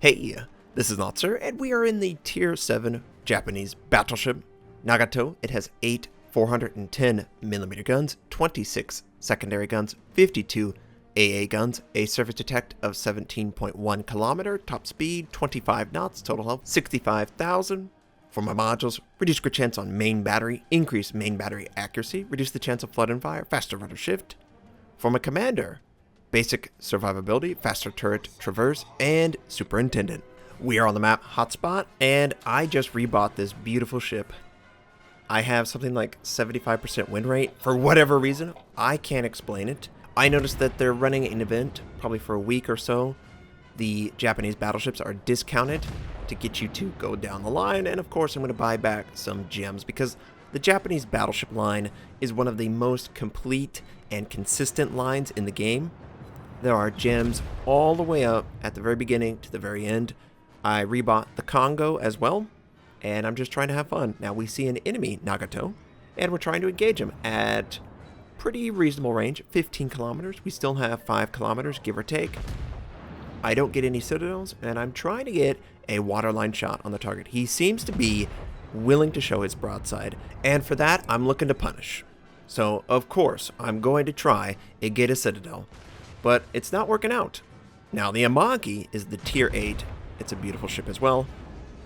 Hey, this is Notser, and we are in the Tier 7 Japanese battleship, Nagato. It has 8 410mm guns, 26 secondary guns, 52 AA guns, a surface detect of 17.1 kilometer, top speed 25 knots, total health 65,000. For my modules, reduce crit chance on main battery, increase main battery accuracy, reduce the chance of flood and fire, faster rudder shift. For my commander, basic survivability, faster turret traverse, and superintendent. We are on the map Hotspot, and I just rebought this beautiful ship. I have something like 75% win rate. For whatever reason, I can't explain it. I noticed that they're running an event, probably for a week or so. The Japanese battleships are discounted to get you to go down the line, and of course I'm going to buy back some gems because the Japanese battleship line is one of the most complete and consistent lines in the game. There are gems all the way up at the very beginning to the very end. I rebought the Congo as well, and I'm just trying to have fun. Now we see an enemy, Nagato, and we're trying to engage him at pretty reasonable range, 15 kilometers. We still have 5 kilometers, give or take. I don't get any citadels, and I'm trying to get a waterline shot on the target. He seems to be willing to show his broadside, and for that, I'm looking to punish. So, of course, I'm going to try and get a citadel, but it's not working out. Now, the Amagi is the Tier 8. It's a beautiful ship as well.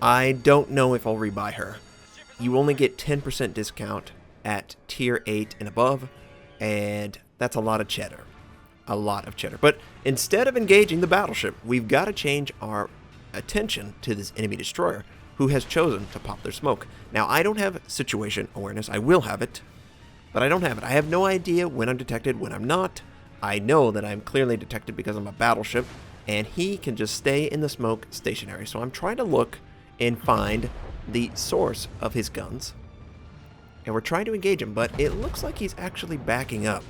I don't know if I'll rebuy her. You only get 10% discount at Tier 8 and above, and that's a lot of cheddar. A lot of cheddar. But instead of engaging the battleship, we've got to change our attention to this enemy destroyer who has chosen to pop their smoke. Now, I don't have situation awareness. I will have it, but I don't have it. I have no idea when I'm detected, when I'm not. I know that I'm clearly detected because I'm a battleship, and he can just stay in the smoke stationary. So I'm trying to look and find the source of his guns, and we're trying to engage him, but it looks like he's actually backing up.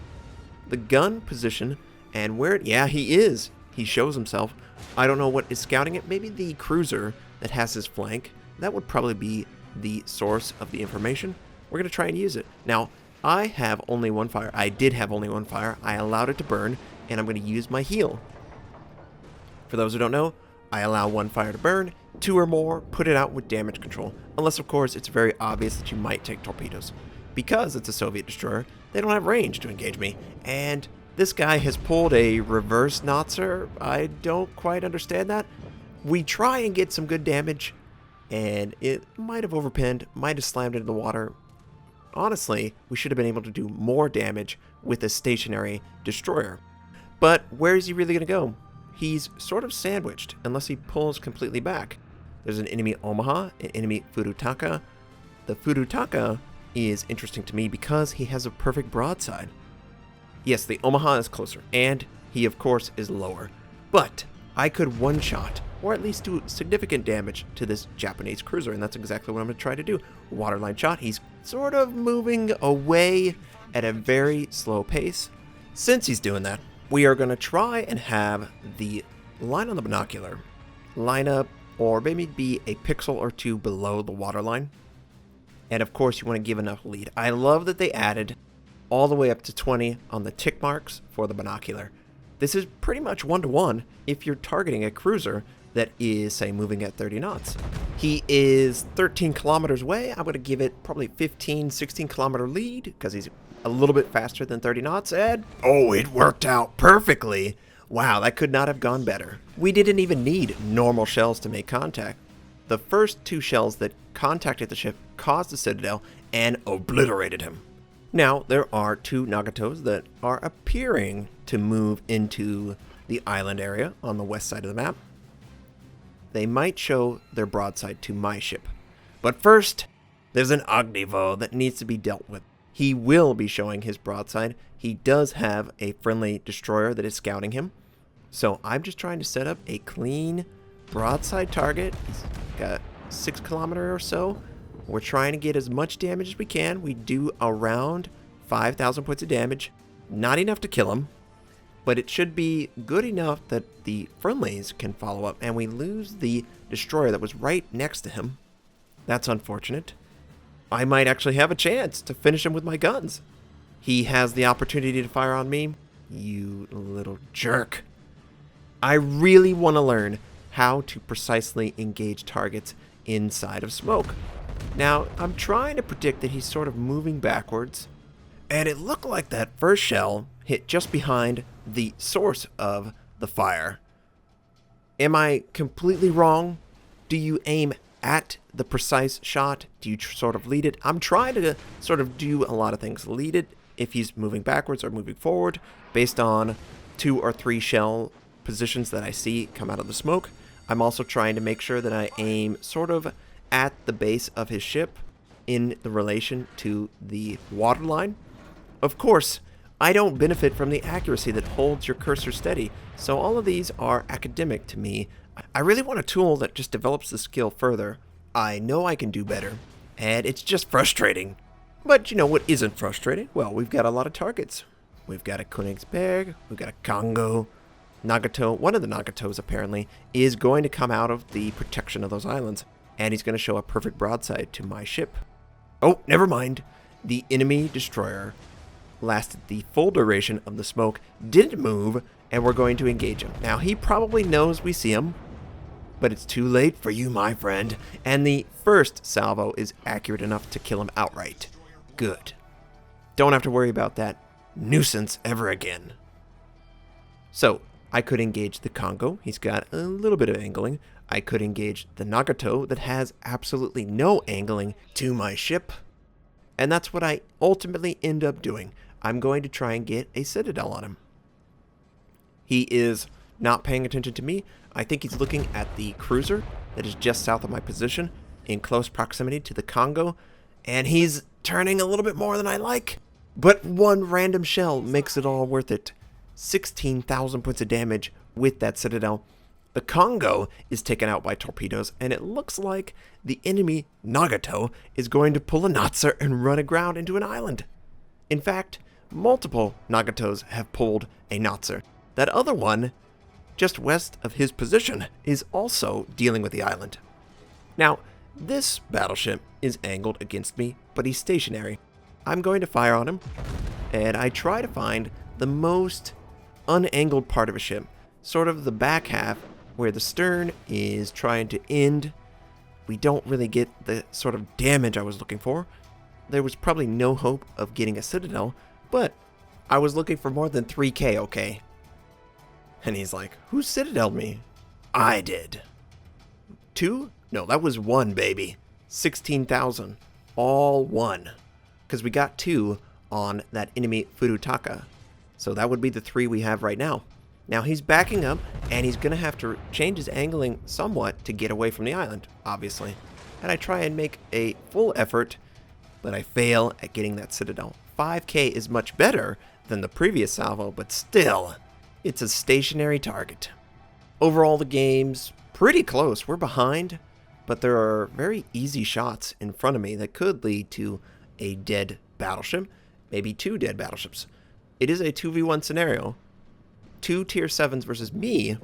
The gun position and where yeah, he is. He shows himself. I don't know what is scouting it. Maybe the cruiser that has his flank. That would probably be the source of the information. We're going to try and use it. Now, I have only one fire. I did have only one fire. I allowed it to burn, and I'm going to use my heal. For those who don't know, I allow one fire to burn, 2 or more, put it out with damage control. Unless, of course, it's very obvious that you might take torpedoes. Because it's a Soviet destroyer, they don't have range to engage me. And this guy has pulled a reverse Notser. I don't quite understand that. We try and get some good damage, and it might have overpinned, might have slammed into the water. Honestly, we should have been able to do more damage with a stationary destroyer. But where is he really going to go? He's sort of sandwiched unless he pulls completely back. There's an enemy Omaha, an enemy Furutaka. The Furutaka is interesting to me because he has a perfect broadside. Yes, the Omaha is closer, and he of course is lower. But I could one-shot, or at least do significant damage to this Japanese cruiser, and that's exactly what I'm going to try to do. Waterline shot. He's sort of moving away at a very slow pace. Since he's doing that, we are going to try and have the line on the binocular line up, or maybe be a pixel or two below the waterline. And of course, you want to give enough lead. I love that they added all the way up to 20 on the tick marks for the binocular. This is pretty much 1-to-1 if you're targeting a cruiser that is, say, moving at 30 knots. He is 13 kilometers away. I'm going to give it probably 15, 16 kilometer lead because he's a little bit faster than 30 knots. And oh, it worked out perfectly. Wow, that could not have gone better. We didn't even need normal shells to make contact. The first 2 shells that contacted the ship caused the citadel and obliterated him. Now, there are 2 Nagatos that are appearing to move into the island area on the west side of the map. They might show their broadside to my ship. But first, there's an Ognivo that needs to be dealt with. He will be showing his broadside. He does have a friendly destroyer that is scouting him. So I'm just trying to set up a clean broadside target. He's got 6 kilometers or so. We're trying to get as much damage as we can. We do around 5,000 points of damage. Not enough to kill him, but it should be good enough that the friendlies can follow up, and we lose the destroyer that was right next to him. That's unfortunate. I might actually have a chance to finish him with my guns. He has the opportunity to fire on me. You little jerk. I really want to learn how to precisely engage targets inside of smoke. Now, I'm trying to predict that he's sort of moving backwards, and it looked like that first shell hit just behind the source of the fire. Am I completely wrong? Do you aim at the precise shot? Do you sort of lead it? I'm trying to sort of do a lot of things. Lead it if he's moving backwards or moving forward based on 2 or 3 shell positions that I see come out of the smoke. I'm also trying to make sure that I aim sort of at the base of his ship in the relation to the waterline. Of course, I don't benefit from the accuracy that holds your cursor steady, so all of these are academic to me. I really want a tool that just develops the skill further. I know I can do better, and it's just frustrating. But you know what isn't frustrating? Well, we've got a lot of targets. We've got a Königsberg, we've got a Congo, Nagato. One of the Nagatos, apparently, is going to come out of the protection of those islands, and he's going to show a perfect broadside to my ship. Oh, never mind. The enemy destroyer lasted the full duration of the smoke, didn't move, and we're going to engage him. Now, he probably knows we see him, but it's too late for you, my friend, and the first salvo is accurate enough to kill him outright. Good. Don't have to worry about that nuisance ever again. So, I could engage the Congo. He's got a little bit of angling. I could engage the Nagato that has absolutely no angling to my ship. And that's what I ultimately end up doing. I'm going to try and get a citadel on him. He is not paying attention to me. I think he's looking at the cruiser that is just south of my position in close proximity to the Congo. And he's turning a little bit more than I like. But one random shell makes it all worth it. 16,000 points of damage with that citadel. The Congo is taken out by torpedoes, and it looks like the enemy Nagato is going to pull a Notser and run aground into an island. In fact, multiple Nagatos have pulled a Notser. That other one, just west of his position, is also dealing with the island. Now, this battleship is angled against me, but he's stationary. I'm going to fire on him, and I try to find the most unangled part of a ship, sort of the back half where the stern is trying to end. We don't really get the sort of damage I was looking for. There was probably no hope of getting a citadel, but I was looking for more than 3k, okay? And he's like, who citadeled me? I did. 2? No, that was 1, baby. 16,000. All 1. Because we got 2 on that enemy Furutaka. So that would be the 3 we have right now. Now he's backing up, and he's going to have to change his angling somewhat to get away from the island, obviously. And I try and make a full effort, but I fail at getting that citadel. 5k is much better than the previous salvo, but still, it's a stationary target. Overall, the game's pretty close. We're behind, but there are very easy shots in front of me that could lead to a dead battleship, maybe 2 dead battleships. It is a 2v1 scenario. 2 tier 7s versus me.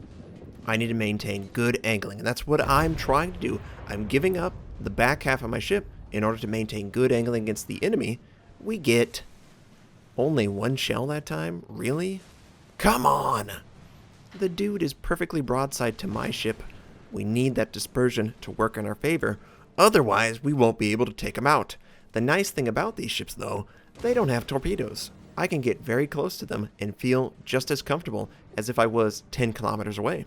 I need to maintain good angling, and that's what I'm trying to do. I'm giving up the back half of my ship in order to maintain good angling against the enemy. We get only 1 shell that time? Really? Come on! The dude is perfectly broadside to my ship. We need that dispersion to work in our favor. Otherwise, we won't be able to take him out. The nice thing about these ships, though, they don't have torpedoes. I can get very close to them and feel just as comfortable as if I was 10 kilometers away.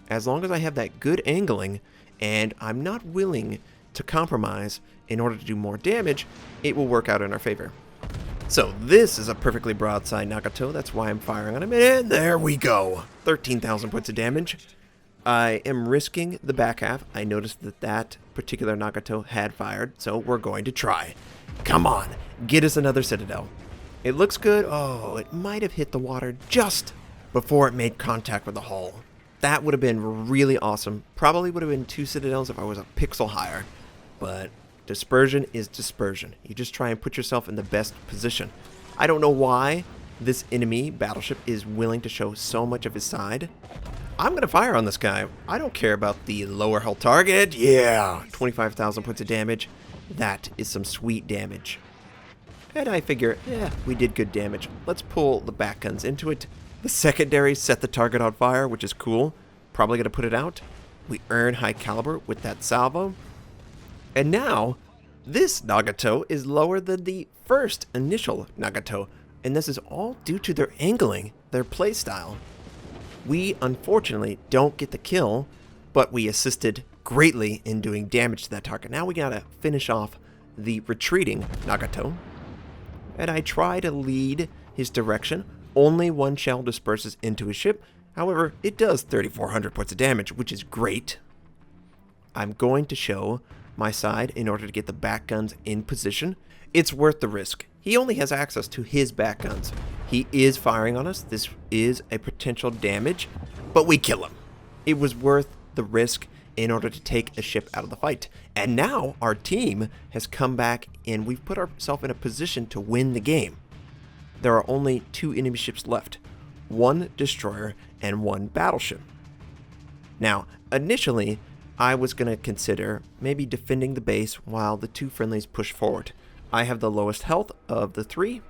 As long as I have that good angling and I'm not willing to compromise in order to do more damage, it will work out in our favor. So this is a perfectly broadside Nagato. That's why I'm firing on him. And there we go. 13,000 points of damage. I am risking the back half. I noticed that that particular Nagato had fired, so we're going to try. Come on, get us another citadel. It looks good. Oh, it might have hit the water just before it made contact with the hull. That would have been really awesome. Probably would have been 2 citadels if I was a pixel higher. But dispersion is dispersion. You just try and put yourself in the best position. I don't know why this enemy battleship is willing to show so much of his side. I'm going to fire on this guy. I don't care about the lower hull target. Yeah, 25,000 points of damage. That is some sweet damage. And I figure, we did good damage. Let's pull the back guns into it. The secondary set the target on fire, which is cool. Probably going to put it out. We earn high caliber with that salvo. And now, this Nagato is lower than the first initial Nagato, and this is all due to their angling, their playstyle. We unfortunately don't get the kill, but we assisted greatly in doing damage to that target. Now we gotta finish off the retreating Nagato. And I try to lead his direction. Only one shell disperses into his ship. However, it does 3,400 points of damage, which is great. I'm going to show my side in order to get the back guns in position. It's worth the risk. He only has access to his back guns. He is firing on us. This is a potential damage, but we kill him. It was worth the risk in order to take a ship out of the fight. And now our team has come back and we've put ourselves in a position to win the game. There are only 2 enemy ships left, 1 destroyer and 1 battleship. Now, initially, I was going to consider maybe defending the base while the 2 friendlies push forward. I have the lowest health of the 3,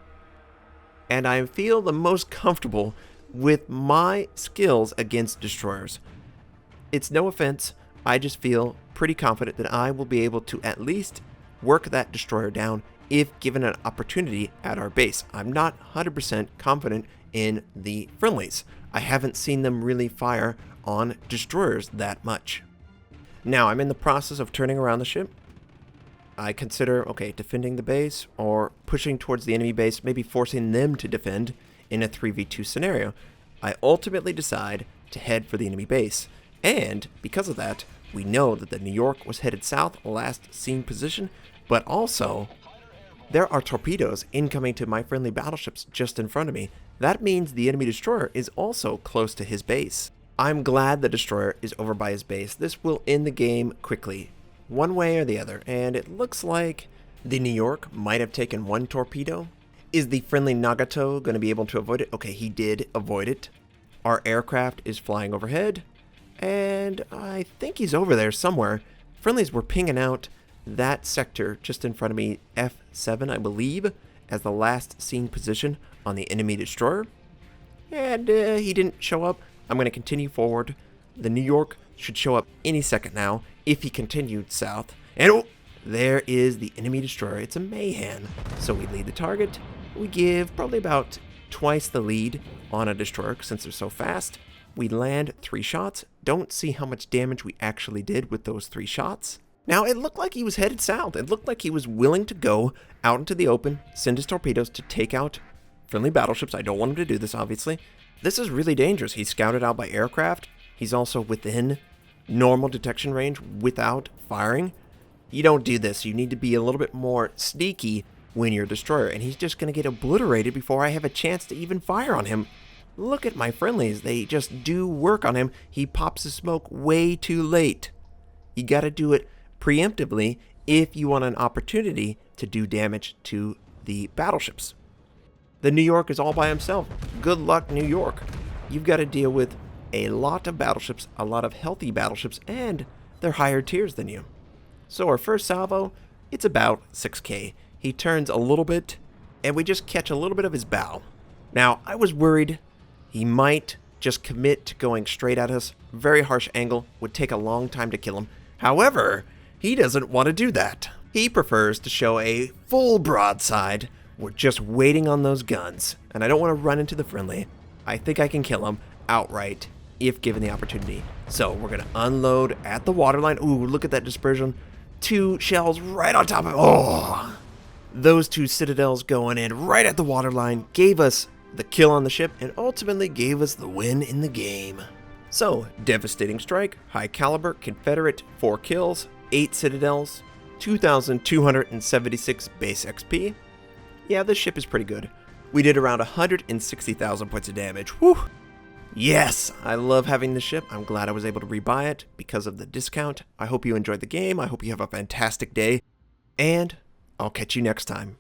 and I feel the most comfortable with my skills against destroyers. It's no offense, I just feel pretty confident that I will be able to at least work that destroyer down if given an opportunity at our base. I'm not 100% confident in the friendlies. I haven't seen them really fire on destroyers that much. Now I'm in the process of turning around the ship. I consider, okay, defending the base or pushing towards the enemy base, maybe forcing them to defend in a 3v2 scenario. I ultimately decide to head for the enemy base. And because of that, we know that the New York was headed south, last seen position, but also there are torpedoes incoming to my friendly battleships just in front of me. That means the enemy destroyer is also close to his base. I'm glad the destroyer is over by his base. This will end the game quickly, one way or the other, and it looks like the New York might have taken 1 torpedo. Is the friendly Nagato going to be able to avoid it? Okay, he did avoid it. Our aircraft is flying overhead, and I think he's over there somewhere. Friendlies were pinging out that sector just in front of me, F7, I believe, as the last seen position on the enemy destroyer. And he didn't show up. I'm going to continue forward. The New York should show up any second now if he continued south. And oh, there is the enemy destroyer. It's a Mayhem. So we lead the target. We give probably about twice the lead on a destroyer since they're so fast. We land 3 shots. Don't see how much damage we actually did with those 3 shots. Now, it looked like he was headed south. It looked like he was willing to go out into the open, send his torpedoes to take out friendly battleships. I don't want him to do this, obviously. This is really dangerous. He's scouted out by aircraft. He's also within normal detection range without firing. You don't do this. You need to be a little bit more sneaky when you're a destroyer, and he's just going to get obliterated before I have a chance to even fire on him. Look at my friendlies. They just do work on him. He pops the smoke way too late. You got to do it preemptively if you want an opportunity to do damage to the battleships. The New York is all by himself. Good luck, New York. You've got to deal with a lot of battleships, a lot of healthy battleships, and they're higher tiers than you. So our first salvo, it's about 6k. He turns a little bit, and we just catch a little bit of his bow. Now, I was worried he might just commit to going straight at us. Very harsh angle, would take a long time to kill him. However, he doesn't want to do that. He prefers to show a full broadside. We're just waiting on those guns, and I don't want to run into the friendly. I think I can kill him outright if given the opportunity. So we're going to unload at the waterline. Ooh, look at that dispersion. 2 shells right on top of it. Oh, those 2 citadels going in right at the waterline gave us the kill on the ship and ultimately gave us the win in the game. So, devastating strike, high caliber, Confederate, 4 kills, 8 citadels, 2,276 base XP. Yeah, this ship is pretty good. We did around 160,000 points of damage. Whew! Yes! I love having this ship. I'm glad I was able to rebuy it because of the discount. I hope you enjoyed the game. I hope you have a fantastic day. And I'll catch you next time.